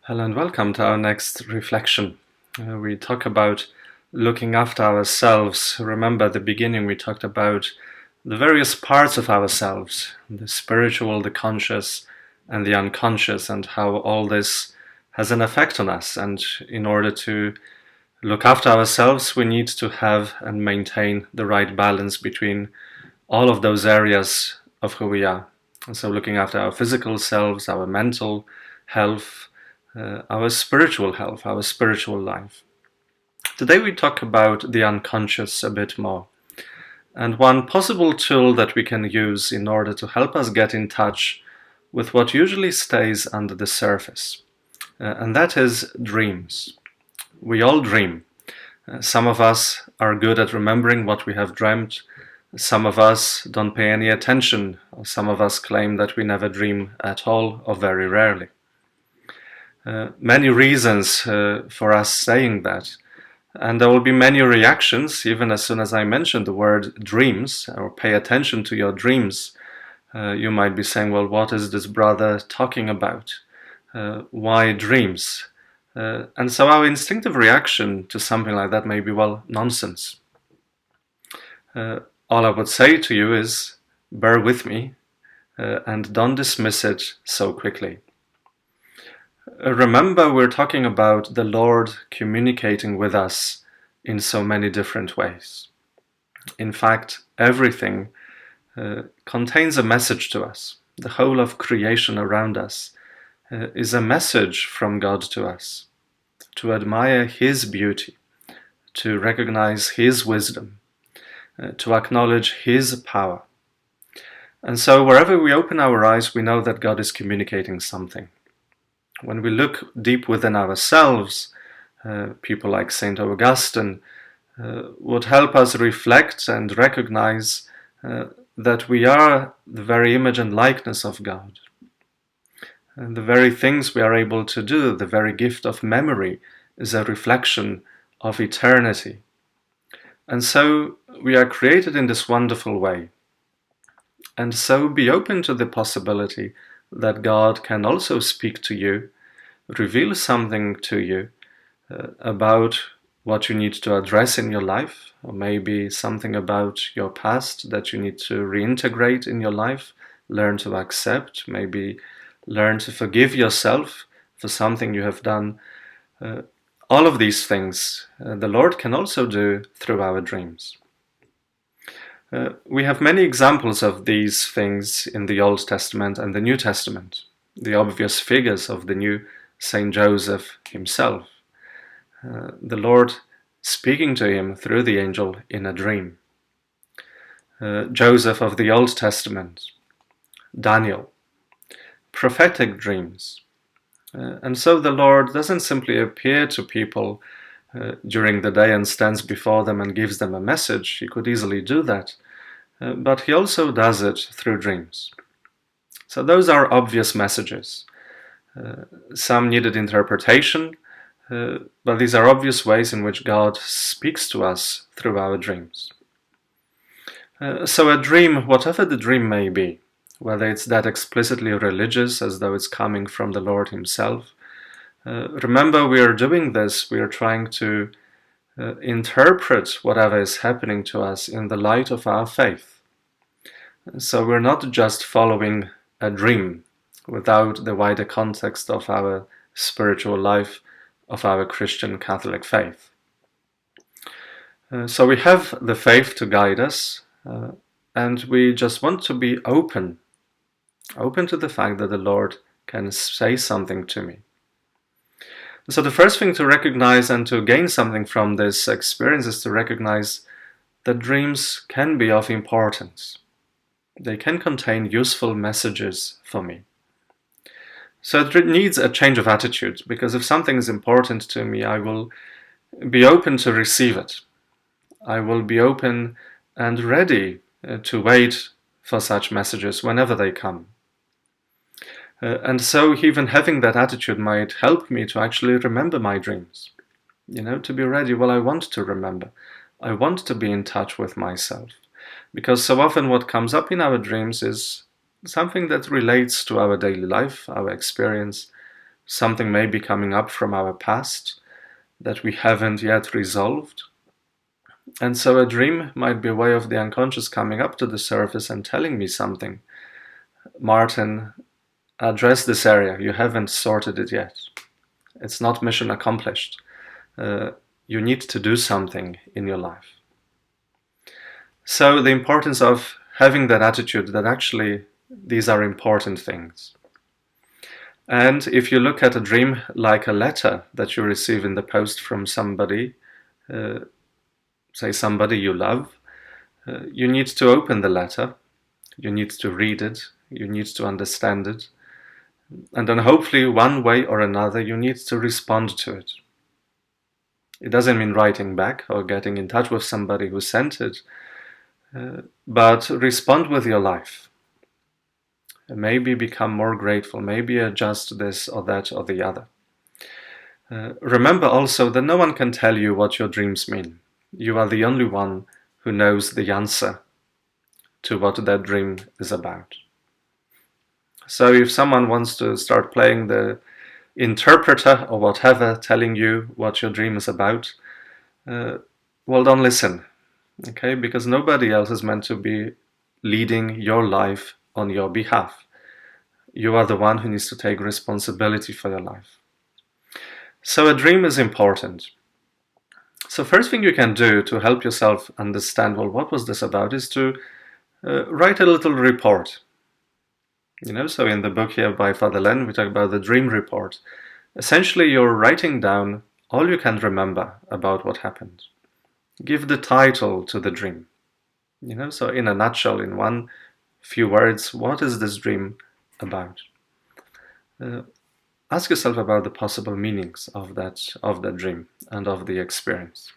Hello and welcome to our next reflection. We talk about looking after ourselves. Remember at the beginning we talked about the various parts of ourselves, the spiritual, the conscious, and the unconscious, and how all this has an effect on us. And in order to look after ourselves, we need to have and maintain the right balance between all of those areas of who we are. And so looking after our physical selves, our mental health, our spiritual health, our spiritual life. Today we talk about the unconscious a bit more. And one possible tool that we can use in order to help us get in touch with what usually stays under the surface. And that is dreams. We all dream. Some of us are good at remembering what we have dreamt. Some of us don't pay any attention. Some of us claim that we never dream at all or very rarely. Many reasons for us saying that. And there will be many reactions, even as soon as I mention the word dreams, or pay attention to your dreams. You might be saying, well, what is this brother talking about? Why dreams? And so our instinctive reaction to something like that may be, well, nonsense. All I would say to you is, bear with me and don't dismiss it so quickly. Remember, we're talking about the Lord communicating with us in so many different ways. In fact, everything contains a message to us. The whole of creation around us is a message from God to us, to admire His beauty, to recognize His wisdom, to acknowledge His power. And so wherever we open our eyes, we know that God is communicating something. When we look deep within ourselves, people like St. Augustine would help us reflect and recognize that we are the very image and likeness of God. And the very things we are able to do, the very gift of memory, is a reflection of eternity. And so we are created in this wonderful way. And so be open to the possibility that God can also speak to you, reveal something to you about what you need to address in your life, or maybe something about your past that you need to reintegrate in your life, learn to accept, maybe learn to forgive yourself for something you have done. All of these things the Lord can also do through our dreams. We have many examples of these things in the Old Testament and the New Testament. The obvious figures of the New, Saint Joseph himself. The Lord speaking to him through the angel in a dream. Joseph of the Old Testament. Daniel. Prophetic dreams. And so the Lord doesn't simply appear to people during the day and stands before them and gives them a message. He could easily do that, but He also does it through dreams. So those are obvious messages. Some needed interpretation, but these are obvious ways in which God speaks to us through our dreams. So a dream, whatever the dream may be, whether it's that explicitly religious as though it's coming from the Lord Himself, remember, we are doing this, we are trying to interpret whatever is happening to us in the light of our faith. So we're not just following a dream without the wider context of our spiritual life, of our Christian Catholic faith. So we have the faith to guide us, and we just want to be open to the fact that the Lord can say something to me. So the first thing to recognize and to gain something from this experience is to recognize that dreams can be of importance. They can contain useful messages for me. So it needs a change of attitude, because if something is important to me, I will be open to receive it. I will be open and ready to wait for such messages whenever they come. And so even having that attitude might help me to actually remember my dreams. To be ready, well, I want to remember. I want to be in touch with myself. Because so often what comes up in our dreams is something that relates to our daily life, our experience, something may be coming up from our past that we haven't yet resolved. And so a dream might be a way of the unconscious coming up to the surface and telling me something. Martin, address this area. You haven't sorted it yet. It's not mission accomplished. You need to do something in your life. So the importance of having that attitude that actually these are important things. And if you look at a dream like a letter that you receive in the post from somebody, say somebody you love, you need to open the letter, you need to read it, you need to understand it, and then hopefully one way or another you need to respond to it. It doesn't mean writing back or getting in touch with somebody who sent it, but respond with your life. Maybe become more grateful, maybe adjust this or that or the other. Remember also that no one can tell you what your dreams mean. You are the only one who knows the answer to what that dream is about. So if someone wants to start playing the interpreter or whatever, telling you what your dream is about, well, don't listen, okay? Because nobody else is meant to be leading your life on your behalf. You are the one who needs to take responsibility for your life. So a dream is important. So first thing you can do to help yourself understand, well, what was this about, is to write a little report. So in the book here by Father Len, we talk about the dream report. Essentially, you're writing down all you can remember about what happened. Give the title to the dream. So in a nutshell, in one few words, what is this dream about? Ask yourself about the possible meanings of that dream and of the experience.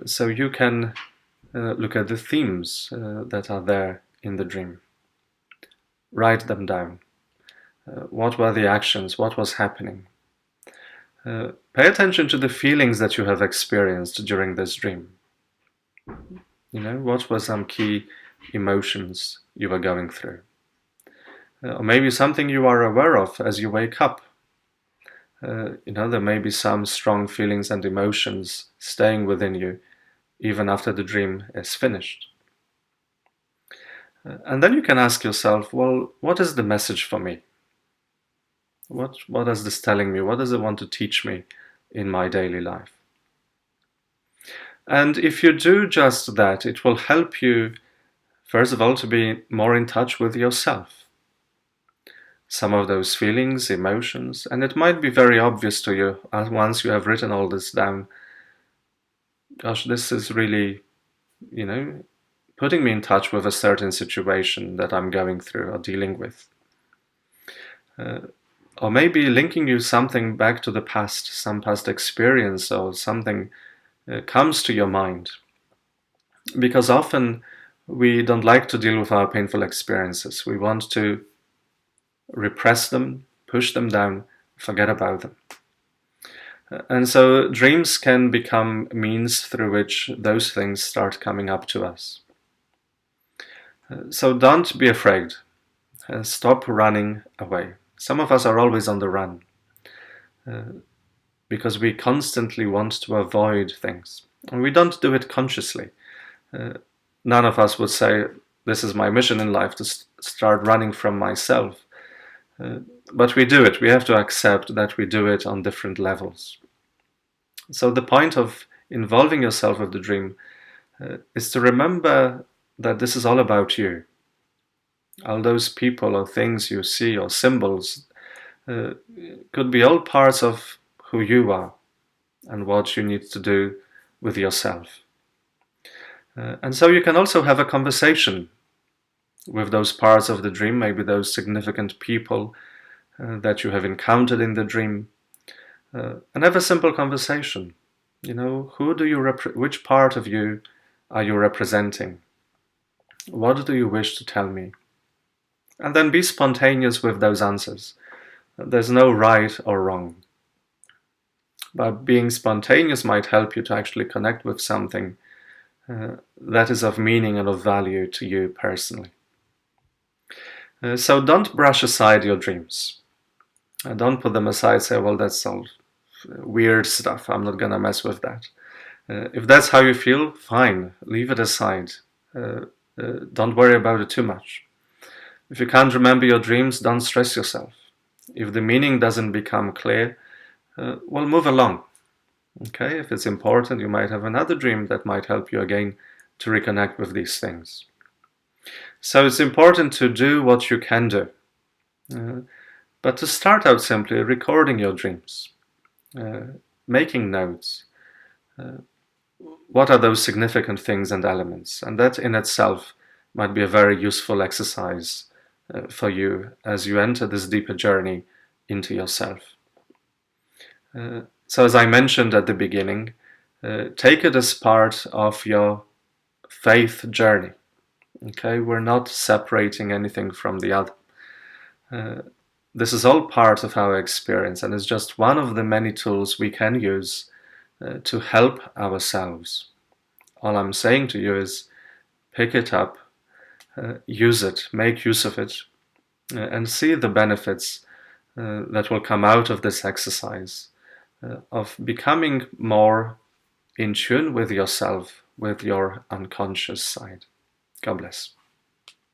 So you can look at the themes that are there in the dream. Write them down. What were the actions? What was happening? Pay attention to the feelings that you have experienced during this dream. What were some key emotions you were going through? Or maybe something you are aware of as you wake up. There may be some strong feelings and emotions staying within you even after the dream is finished. And then you can ask yourself, well, what is the message for me? What is this telling me? What does it want to teach me in my daily life? And if you do just that, it will help you, first of all, to be more in touch with yourself. Some of those feelings, emotions, and it might be very obvious to you once you have written all this down. Gosh, this is really, putting me in touch with a certain situation that I'm going through or dealing with. Or maybe linking you something back to the past, some past experience or something comes to your mind. Because often we don't like to deal with our painful experiences. We want to repress them, push them down, forget about them. And so dreams can become means through which those things start coming up to us. So don't be afraid. Stop running away. Some of us are always on the run because we constantly want to avoid things. And we don't do it consciously. None of us would say, this is my mission in life, to start running from myself. But we do it. We have to accept that we do it on different levels. So the point of involving yourself with the dream is to remember that this is all about you. All those people or things you see or symbols could be all parts of who you are and what you need to do with yourself. And so you can also have a conversation with those parts of the dream, maybe those significant people that you have encountered in the dream, and have a simple conversation. Who do you which part of you are you representing? What do you wish to tell me? And then be spontaneous with those answers. There's no right or wrong. But being spontaneous might help you to actually connect with something that is of meaning and of value to you personally. So don't brush aside your dreams. Don't put them aside, say, well, that's all weird stuff, I'm not gonna mess with that. If that's how you feel, fine, leave it aside. Don't worry about it too much. If you can't remember your dreams, don't stress yourself. If the meaning doesn't become clear, well, move along. Okay, if it's important, you might have another dream that might help you again to reconnect with these things. So it's important to do what you can do. But to start out simply recording your dreams, making notes. What are those significant things and elements? And that in itself might be a very useful exercise for you as you enter this deeper journey into yourself. So as I mentioned at the beginning, take it as part of your faith journey. Okay, we're not separating anything from the other. This is all part of our experience, and it's just one of the many tools we can use to help ourselves. All I'm saying to you is pick it up, use it, make use of it, and see the benefits that will come out of this exercise of becoming more in tune with yourself, with your unconscious side. God bless.